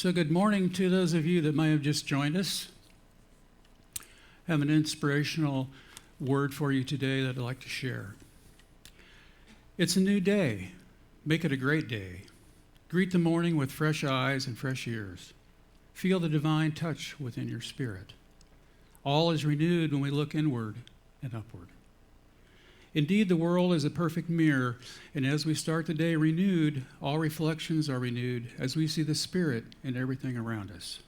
So good morning to those of you that may have just joined us. I have an inspirational word for you today that I'd like to share. It's a new day. Make it a great day. Greet the morning with fresh eyes and fresh ears. Feel the divine touch within your spirit. All is renewed when we look inward and upward. Indeed, the world is a perfect mirror, and as we start the day renewed, all reflections are renewed as we see the Spirit in everything around us,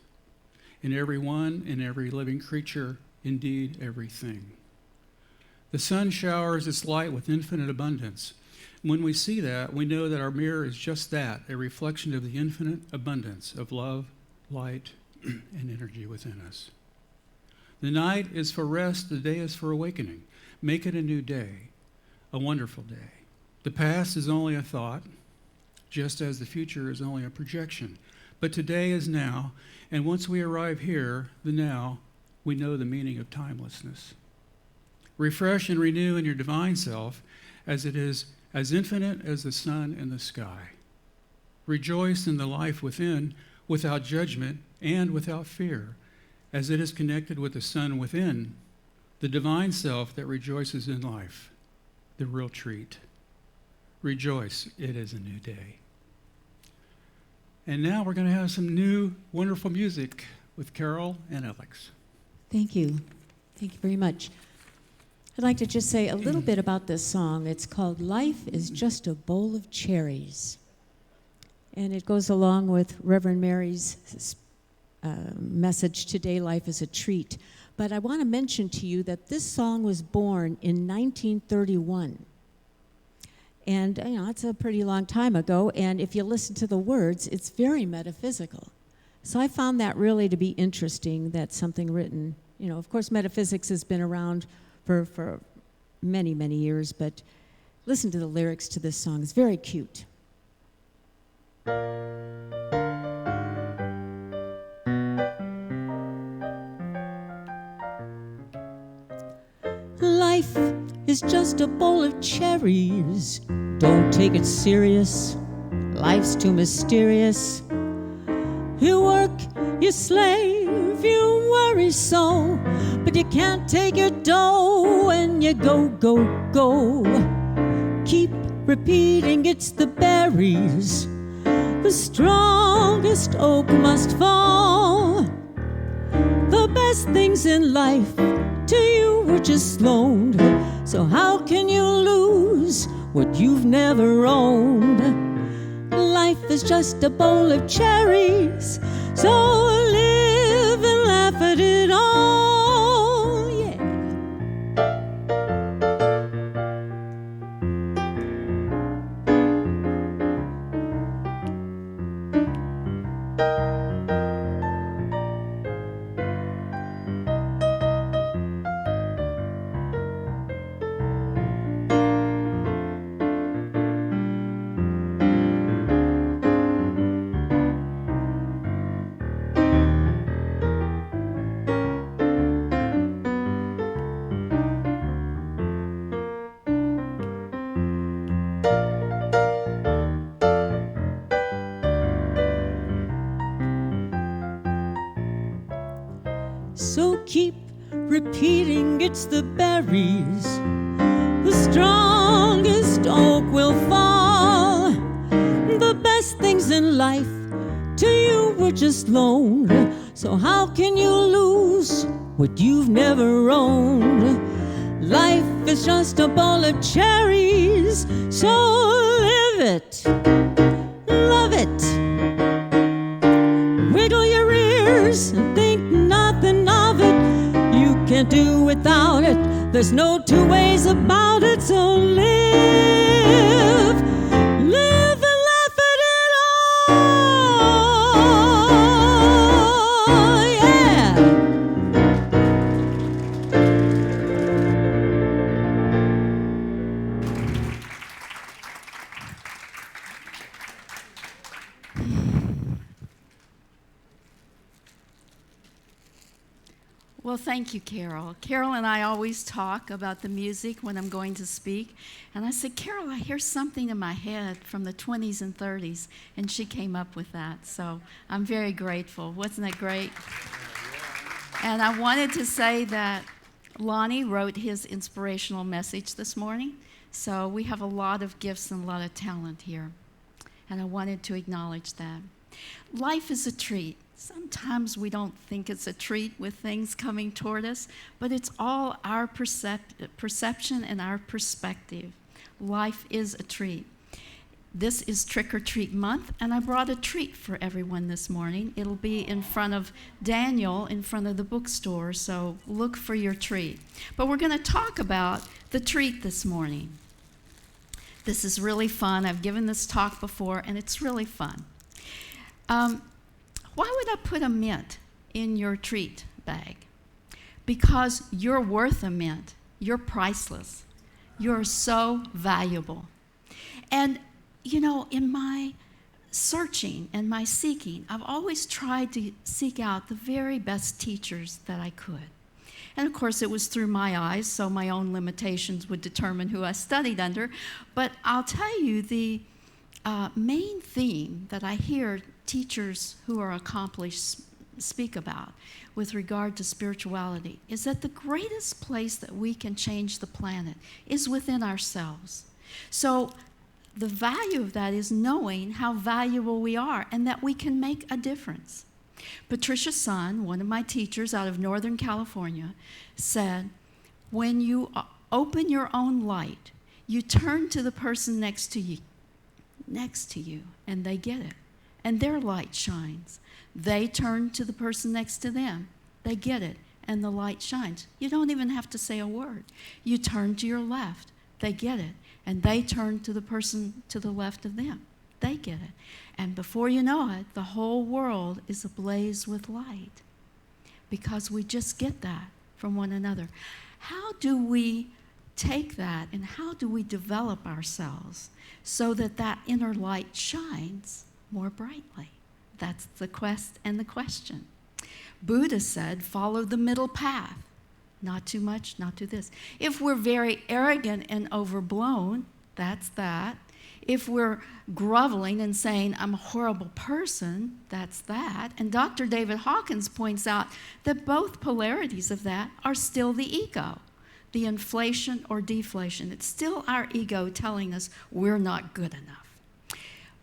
in everyone, in every living creature, indeed everything. The sun showers its light with infinite abundance. When we see that, we know that our mirror is just that, a reflection of the infinite abundance of love, light, and energy within us. The night is for rest, the day is for awakening. Make it a new day. A wonderful day. The past is only a thought, just as the future is only a projection. But today is now, and once we arrive here, the now, we know the meaning of timelessness. Refresh and renew in your divine self as it is as infinite as the sun and the sky. Rejoice in the life within without judgment and without fear, as it is connected with the sun within, the divine self that rejoices in life. The real treat. Rejoice, it is a new day. And now we're going to have some new wonderful music with Carol and Alex. Thank you. Thank you very much. I'd like to just say a little bit about this song. It's called Life is Just a Bowl of Cherries. And it goes along with Reverend Mary's message today, Life is a Treat. But I want to mention to you that this song was born in 1931. And, it's a pretty long time ago. And if you listen to the words, it's very metaphysical. So I found that really to be interesting, that something written, of course, metaphysics has been around for many, many years. But listen to the lyrics to this song. It's very cute. Life is just a bowl of cherries. Don't take it serious. Life's too mysterious. You work, you slave, you worry so, but you can't take your dough and you go, go, go. Keep repeating it's the berries. The strongest oak must fall. The best things in life to you were just loaned. So how can you lose what you've never owned? Life is just a bowl of cherries, so live and laugh at it all, yeah. So keep repeating it's the berries. The strongest oak will fall. The best things in life to you were just loaned. So how can you lose what you've never owned? Life is just a bowl of cherries, so live it, love it. Wiggle your ears and think nothing of it. You can't do without it. There's no two ways about it. So live, live and laugh at it all, yeah. Well, thank you, Carol. Carol and I always talk about the music when I'm going to speak. And I said, Carol, I hear something in my head from the 20s and 30s. And she came up with that. So I'm very grateful. Wasn't that great? And I wanted to say that Lonnie wrote his inspirational message this morning. So we have a lot of gifts and a lot of talent here. And I wanted to acknowledge that. Life is a treat. Sometimes we don't think it's a treat with things coming toward us, but it's all our perception and our perspective. Life is a treat. This is Trick or Treat Month, and I brought a treat for everyone this morning. It'll be in front of Daniel, in front of the bookstore, so look for your treat. But we're going to talk about the treat this morning. This is really fun. I've given this talk before, and it's really fun. Why would I put a mint in your treat bag? Because you're worth a mint. You're priceless. You're so valuable. And, you know, in my searching and my seeking, I've always tried to seek out the very best teachers that I could. And of course, it was through my eyes, so my own limitations would determine who I studied under. But I'll tell you, the main theme that I hear teachers who are accomplished speak about with regard to spirituality is that the greatest place that we can change the planet is within ourselves. So the value of that is knowing how valuable we are and that we can make a difference. Patricia Sun, one of my teachers out of Northern California, said, when you open your own light, you turn to the person next to you, and they get it. And their light shines. They turn to the person next to them. They get it, and the light shines. You don't even have to say a word. You turn to your left. They get it, and they turn to the person to the left of them. They get it. And before you know it, the whole world is ablaze with light because we just get that from one another. How do we take that and how do we develop ourselves so that that inner light shines more brightly? That's the quest and the question. Buddha said, follow the middle path. Not too much, not too this. If we're very arrogant and overblown, that's that. If we're groveling and saying, I'm a horrible person, that's that. And Dr. David Hawkins points out that both polarities of that are still the ego, the inflation or deflation. It's still our ego telling us we're not good enough.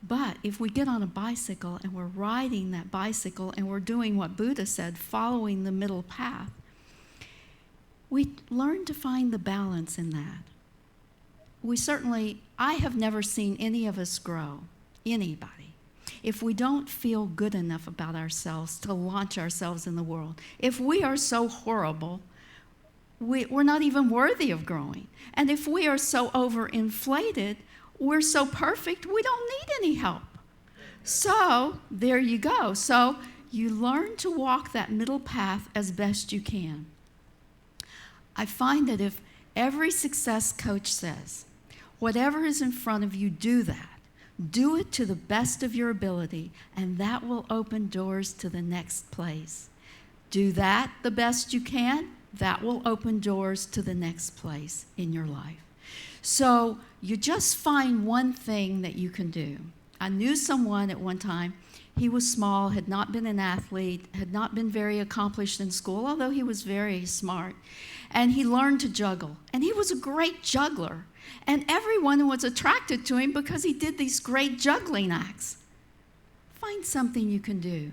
But if we get on a bicycle and we're riding that bicycle and we're doing what Buddha said, following the middle path, we learn to find the balance in that. I have never seen any of us grow, anybody, if we don't feel good enough about ourselves to launch ourselves in the world. If we are so horrible, we're not even worthy of growing. And if we are so overinflated, we're so perfect, we don't need any help. So there you go. So you learn to walk that middle path as best you can. I find that if every success coach says, whatever is in front of you, do that. Do it to the best of your ability, and that will open doors to the next place. Do that the best you can, that will open doors to the next place in your life. So you just find one thing that you can do. I knew someone at one time. He was small, had not been an athlete, had not been very accomplished in school, although he was very smart. And he learned to juggle. And he was a great juggler. And everyone was attracted to him because he did these great juggling acts. Find something you can do.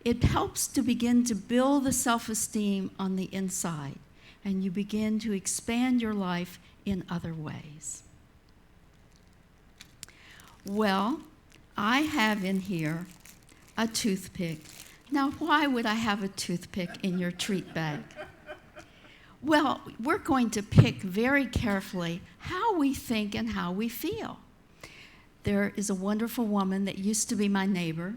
It helps to begin to build the self-esteem on the inside. And you begin to expand your life in other ways. Well, I have in here a toothpick. Now, why would I have a toothpick in your treat bag? Well, we're going to pick very carefully how we think and how we feel. There is a wonderful woman that used to be my neighbor.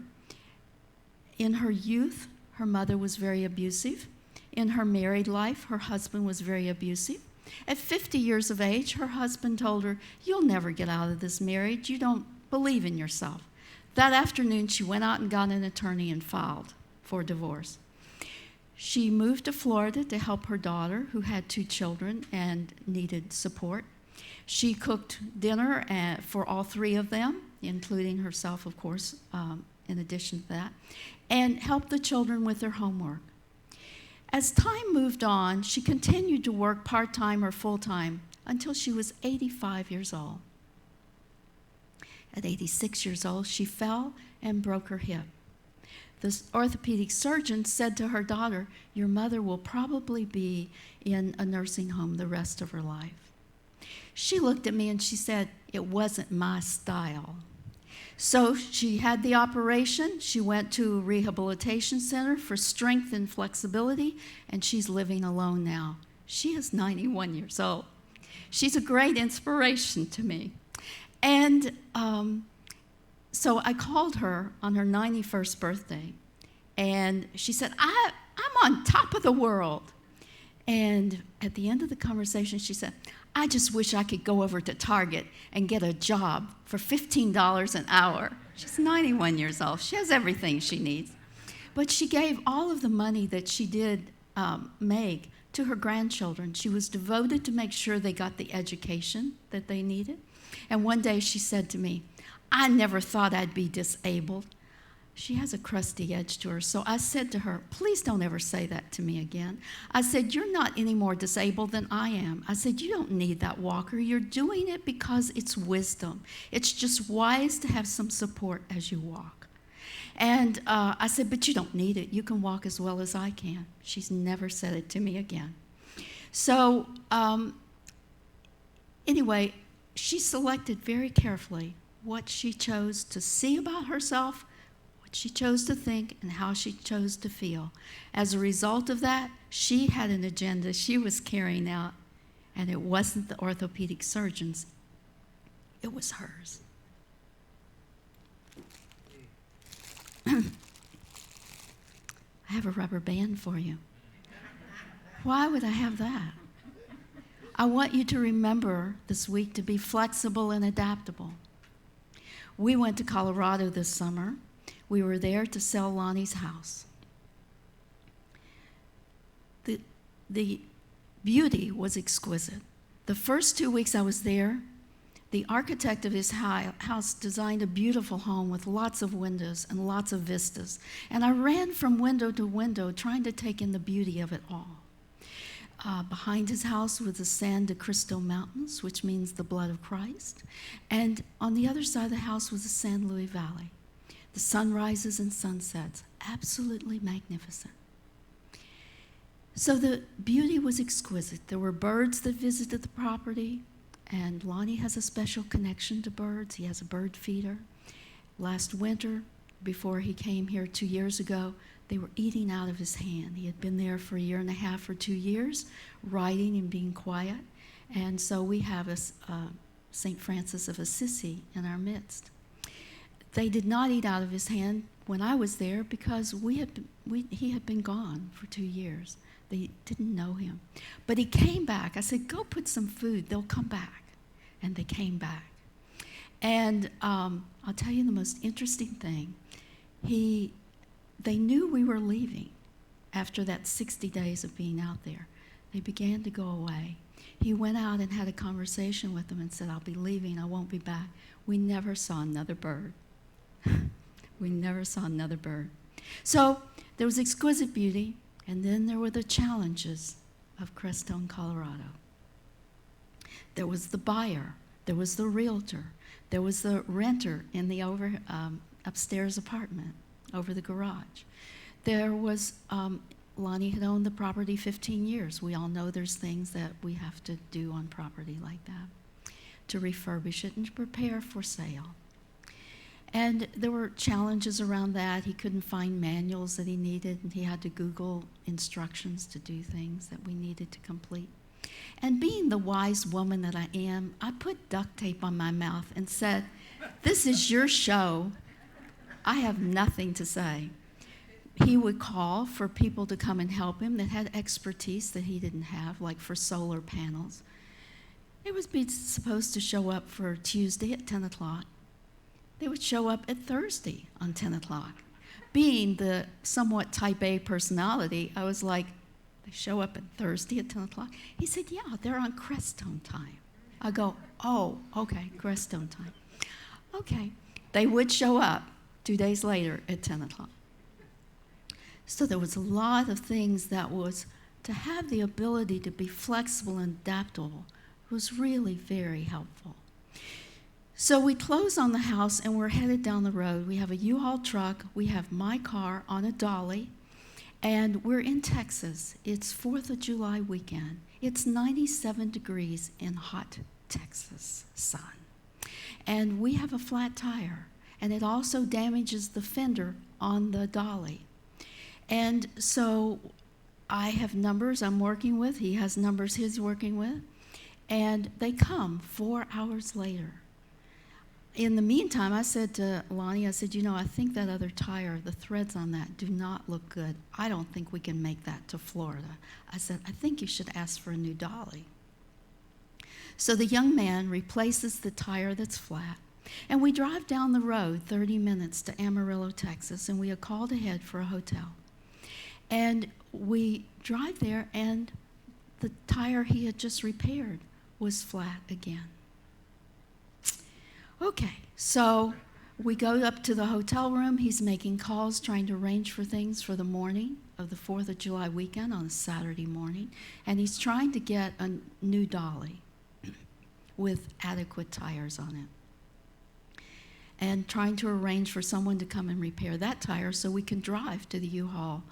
In her youth, her mother was very abusive. In her married life, her husband was very abusive. At 50 years of age, her husband told her, "You'll never get out of this marriage. You don't believe in yourself." That afternoon, she went out and got an attorney and filed for divorce. She moved to Florida to help her daughter, who had 2 children and needed support. She cooked dinner for all 3 of them, including herself, of course, in addition to that, and helped the children with their homework. As time moved on, she continued to work part-time or full-time until she was 85 years old. At 86 years old, she fell and broke her hip. The orthopedic surgeon said to her daughter, "Your mother will probably be in a nursing home the rest of her life." She looked at me and she said, "It wasn't my style." So she had the operation. She went to a rehabilitation center for strength and flexibility, and she's living alone now. She is 91 years old. She's a great inspiration to me. And so I called her on her 91st birthday, and she said, I'm on top of the world. And at the end of the conversation, she said, "I just wish I could go over to Target and get a job for $15 an hour." She's 91 years old. She has everything she needs. But she gave all of the money that she did make to her grandchildren. She was devoted to make sure they got the education that they needed. And one day she said to me, "I never thought I'd be disabled." She has a crusty edge to her. So I said to her, "Please don't ever say that to me again." I said, "You're not any more disabled than I am." I said, "You don't need that walker. You're doing it because it's wisdom. It's just wise to have some support as you walk." And I said, "But you don't need it. You can walk as well as I can." She's never said it to me again. So anyway, she selected very carefully what she chose to see about herself, what she chose to think, and how she chose to feel. As a result of that, she had an agenda she was carrying out, and it wasn't the orthopedic surgeon's, it was hers. I have a rubber band for you. Why would I have that? I want you to remember this week to be flexible and adaptable. We went to Colorado this summer. We were there to sell Lonnie's house. The beauty was exquisite. The first 2 weeks I was there, the architect of his house designed a beautiful home with lots of windows and lots of vistas. And I ran from window to window trying to take in the beauty of it all. Behind his house was the San de Cristo Mountains, which means the blood of Christ. And on the other side of the house was the San Luis Valley. The sunrises and sunsets, absolutely magnificent. So the beauty was exquisite. There were birds that visited the property, and Lonnie has a special connection to birds. He has a bird feeder. Last winter, before he came here 2 years ago, they were eating out of his hand. He had been there for 1.5 or 2 years, writing and being quiet. And so we have a St. Francis of Assisi in our midst. They did not eat out of his hand when I was there because he had been gone for 2 years. They didn't know him. But he came back. I said, "Go put some food. They'll come back." And they came back. And I'll tell you the most interesting thing. They knew we were leaving after that 60 days of being out there. They began to go away. He went out and had a conversation with them and said, "I'll be leaving. I won't be back." We never saw another bird. We never saw another bird. So there was exquisite beauty, and then there were the challenges of Crestone, Colorado. There was the buyer. There was the realtor. There was the renter in the upstairs apartment over the garage. There was, Lonnie had owned the property 15 years. We all know there's things that we have to do on property like that to refurbish it and to prepare for sale. And there were challenges around that. He couldn't find manuals that he needed, and he had to Google instructions to do things that we needed to complete. And being the wise woman that I am, I put duct tape on my mouth and said, "This is your show. I have nothing to say." He would call for people to come and help him that had expertise that he didn't have, like for solar panels. They was supposed to show up for Tuesday at 10 o'clock. They would show up at Thursday on 10 o'clock. Being the somewhat type A personality, I was like, they show up on Thursday at 10 o'clock? He said, yeah, they're on Crestone time. I go, oh, okay, Crestone time. Okay. They would show up 2 days later at 10 o'clock. So there was a lot of things that was, to have the ability to be flexible and adaptable was really very helpful. So we close on the house and we're headed down the road. We have a U-Haul truck. We have my car on a dolly. And we're in Texas. It's 4th of July weekend. It's 97 degrees in hot Texas sun. And we have a flat tire. And it also damages the fender on the dolly. And so I have numbers I'm working with. He has numbers he's working with. And they come 4 hours later. In the meantime, I said to Lonnie, I said, I think that other tire, the threads on that do not look good. I don't think we can make that to Florida. I said, I think you should ask for a new dolly. So the young man replaces the tire that's flat, and we drive down the road 30 minutes to Amarillo, Texas, and we had called ahead for a hotel. And we drive there, and the tire he had just repaired was flat again. Okay, so we go up to the hotel room. He's making calls, trying to arrange for things for the morning of the 4th of July weekend on a Saturday morning. And he's trying to get a new dolly with adequate tires on it. And trying to arrange for someone to come and repair that tire so we can drive to the U-Haul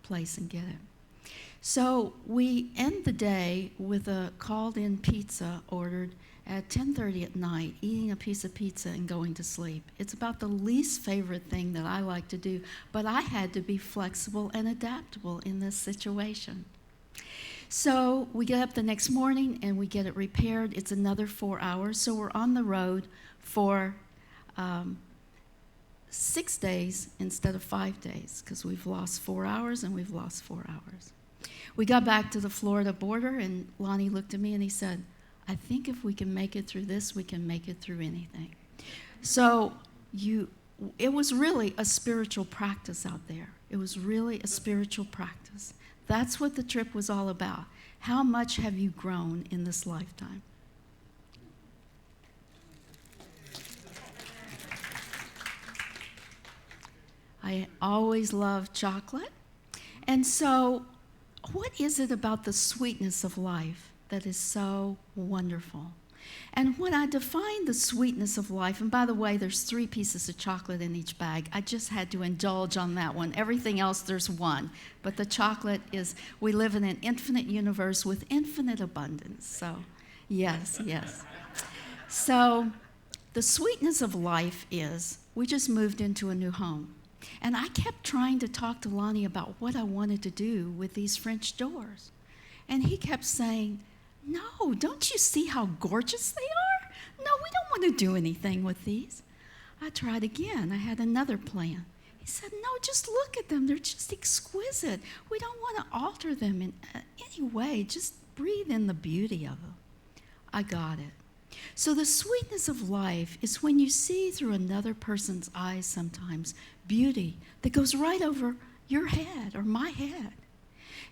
place and get it. So we end the day with a called-in pizza ordered at 10:30 at night, eating a piece of pizza and going to sleep. It's about the least favorite thing that I like to do, but I had to be flexible and adaptable in this situation. So we get up the next morning and we get it repaired. It's another 4 hours, so we're on the road for 6 days instead of 5 days because we've lost 4 hours and we've lost 4 hours. We got back to the Florida border and Lonnie looked at me and he said, I think if we can make it through this, we can make it through anything. So it was really a spiritual practice out there. It was really a spiritual practice. That's what the trip was all about. How much have you grown in this lifetime? I always loved chocolate. And so what is it about the sweetness of life that is so wonderful? And when I define the sweetness of life, and by the way, there's 3 pieces of chocolate in each bag. I just had to indulge on that one. Everything else, there's 1. But the chocolate is, we live in an infinite universe with infinite abundance. So, yes. So, the sweetness of life is, we just moved into a new home. And I kept trying to talk to Lonnie about what I wanted to do with these French doors. And he kept saying, no, don't you see how gorgeous they are? No, we don't want to do anything with these. I tried again. I had another plan. He said, no, just look at them. They're just exquisite. We don't want to alter them in any way. Just breathe in the beauty of them. I got it. So the sweetness of life is when you see through another person's eyes sometimes beauty that goes right over your head or my head.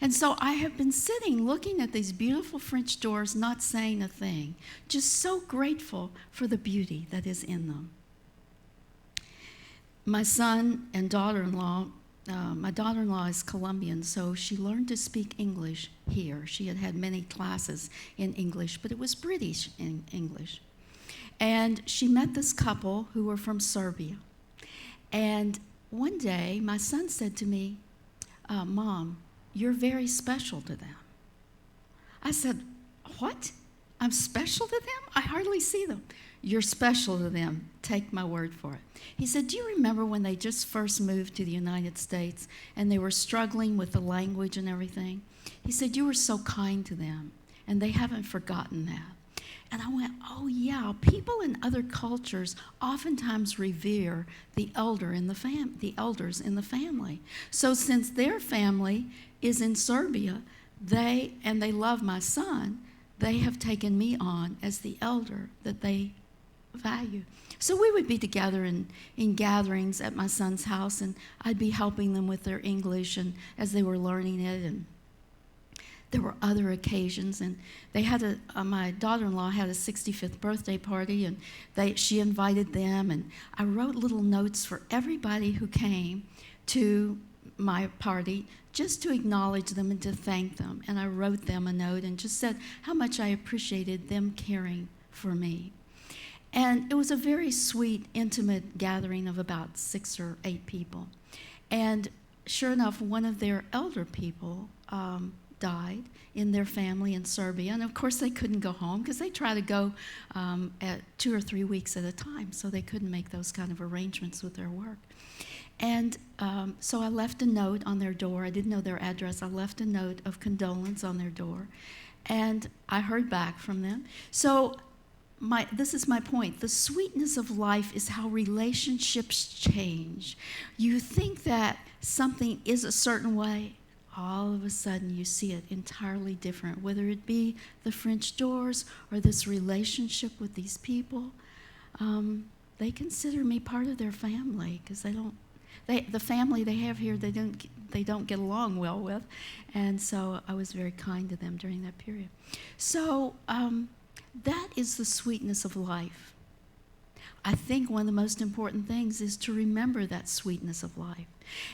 And so I have been sitting looking at these beautiful French doors, not saying a thing, just so grateful for the beauty that is in them. My son and daughter-in-law, my daughter-in-law is Colombian, so she learned to speak English here. She had had many classes in English, but it was British in English. And she met this couple who were from Serbia. And one day, my son said to me, Mom, you're very special to them. I said, what? I'm special to them? I hardly see them. You're special to them. Take my word for it. He said, do you remember when they just first moved to the United States and they were struggling with the language and everything? He said, you were so kind to them, and they haven't forgotten that. And I went, oh yeah, people in other cultures oftentimes revere the elders in the family. So since their family is in Serbia, they love my son, they have taken me on as the elder that they value. So we would be together in gatherings at my son's house, and I'd be helping them with their English and as they were learning it. And there were other occasions, and they had my daughter-in-law had a 65th birthday party, and she invited them, and I wrote little notes for everybody who came to my party just to acknowledge them and to thank them. And I wrote them a note and just said how much I appreciated them caring for me. And it was a very sweet, intimate gathering of about 6 or 8 people. And sure enough, one of their elder people died in their family in Serbia. And of course, they couldn't go home because they try to go at 2 or 3 weeks at a time. So they couldn't make those kind of arrangements with their work. And so I left a note on their door. I didn't know their address. I left a note of condolence on their door. And I heard back from them. So this is my point. The sweetness of life is how relationships change. You think that something is a certain way, all of a sudden you see it entirely different, whether it be the French doors or this relationship with these people. They consider me part of their family because the family they have here, they don't get along well with. And so I was very kind to them during that period. So that is the sweetness of life. I think one of the most important things is to remember that sweetness of life.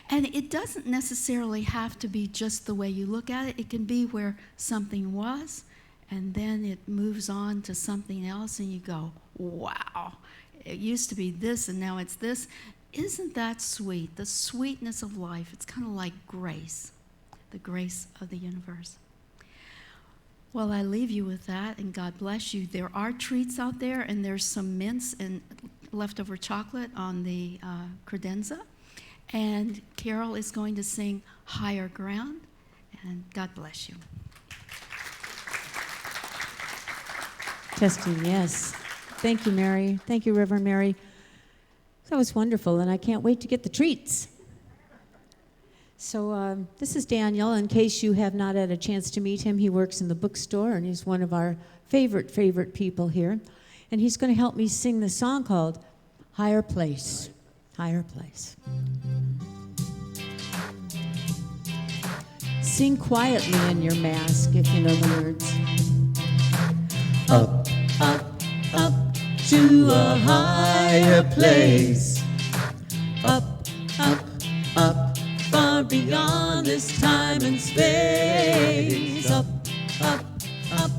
And it doesn't necessarily have to be just the way you look at it. It can be where something was, and then it moves on to something else, and you go, wow, it used to be this, and now it's this. Isn't that sweet? The sweetness of life. It's kind of like grace, the grace of the universe. Well, I leave you with that, and God bless you. There are treats out there, and there's some mints and leftover chocolate on the credenza. And Carol is going to sing Higher Ground, and God bless you. Testing, yes. Thank you, Mary. Thank you, Reverend Mary. That was wonderful, and I can't wait to get the treats. So this is Daniel. In case you have not had a chance to meet him, he works in the bookstore, and he's one of our favorite people here. And he's going to help me sing the song called Higher Place. Higher Place. Sing quietly in your mask if you know the words. Up, up, up to a higher place. Up, up, up, far beyond this time and space. Up, up, up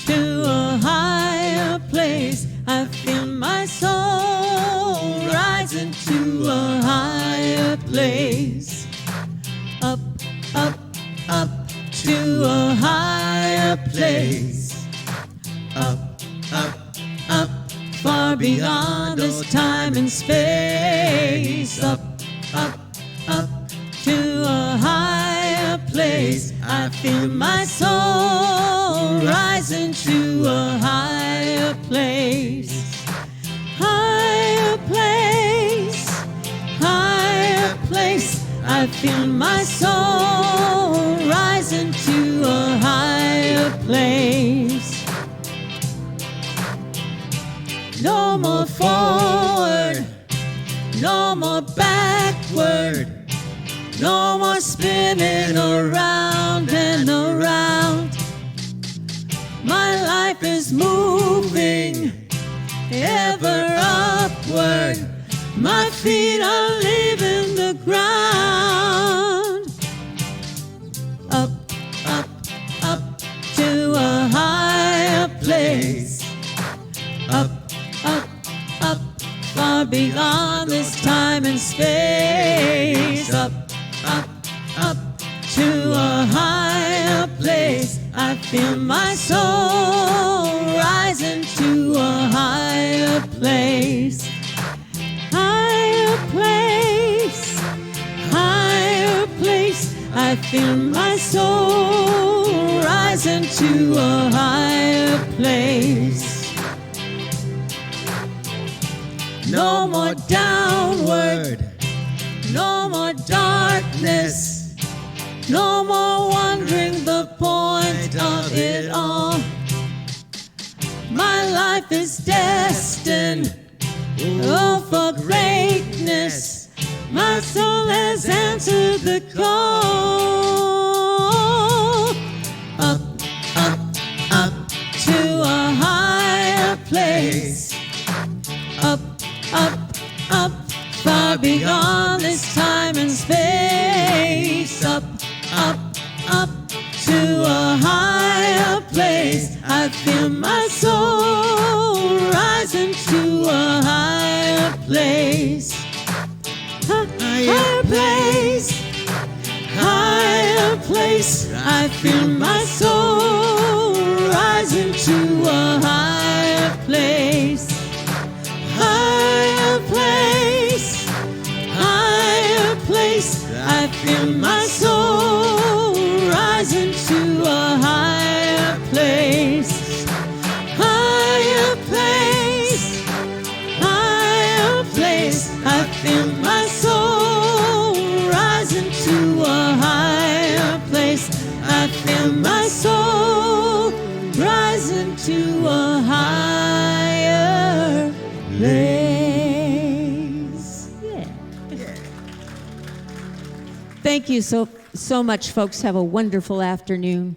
to a higher place. I feel my soul rising to a higher place. Up, up, up to a higher place. Up, up, up, far beyond this time and space. Up, up, up to a higher place. I feel my soul rising to a higher place. Higher place, higher place. I feel my soul rising to a higher place. No more forward, no more backward. No more spinning around and around. My life is moving ever upward. My feet are leaving the ground. Up, up, up to a higher place. Up, up, up, far beyond this time and space. Up, up, up to a higher place. I feel my soul rising to a higher place. Higher place, higher place. I feel my soul rising to a higher place. No more downward, no more darkness. No more wondering the point of it all. My life is destined, oh, for greatness. My soul has answered the call. Up, up, up to a higher place. Up, up, up, far beyond this time and space. Up, up, up to a higher place. I feel my soul rising to a higher place. Higher place, higher place. I feel my soul rising to a higher place. Higher place, higher place. I feel my soul rising to a higher place. Higher place, higher place. I feel my soul rising to a higher place. I feel my soul rising to a higher place. Yeah. Thank you so much, folks. Have a wonderful afternoon.